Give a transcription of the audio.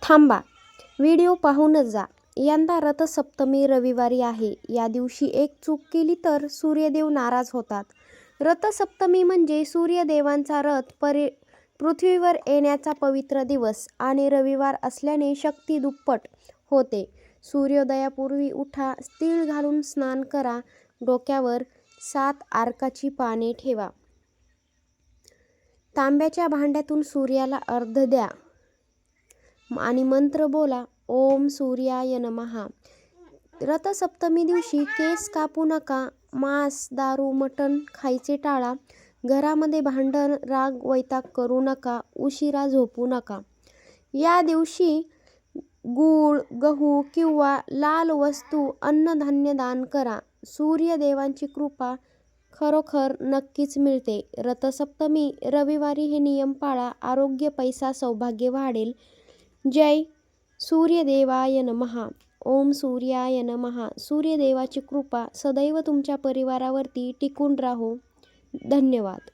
थांबा, व्हिडिओ पाहूनच जा. यंदा रथसप्तमी रविवारी आहे. या दिवशी एक चूक केली तर सूर्यदेव नाराज होतात. रथसप्तमी म्हणजे सूर्यदेवांचा रथ पृथ्वीवर येण्याचा पवित्र दिवस आणि रविवार असल्याने शक्ती दुप्पट होते. सूर्योदयापूर्वी उठा, तीळ घालून स्नान करा, डोक्यावर 7 अर्काची पाने ठेवा. तांब्याच्या भांड्यातून सूर्याला अर्घ्य द्या आणि मंत्र बोला, ओम सूर्याय नमः. रथसप्तमी दिवशी केस कापू नका, मांस, दारू, मटण खायचे टाळा. घरामध्ये भांडण, राग, वैताग करू नका, उशिरा झोपू नका. या दिवशी गूळ, गहू किंवा लाल वस्तू, अन्नधान्य दान करा. सूर्यदेवांची कृपा खरोखर नक्कीच मिळते. रथसप्तमी रविवारी हे नियम पाळा. आरोग्य, पैसा, सौभाग्य वाढेल. जय सूर्यदेवाय नमः. ओम सूर्याय नमः. सूर्यदेवाची कृपा सदैव तुमच्या परिवारावरती टिकून राहो. धन्यवाद.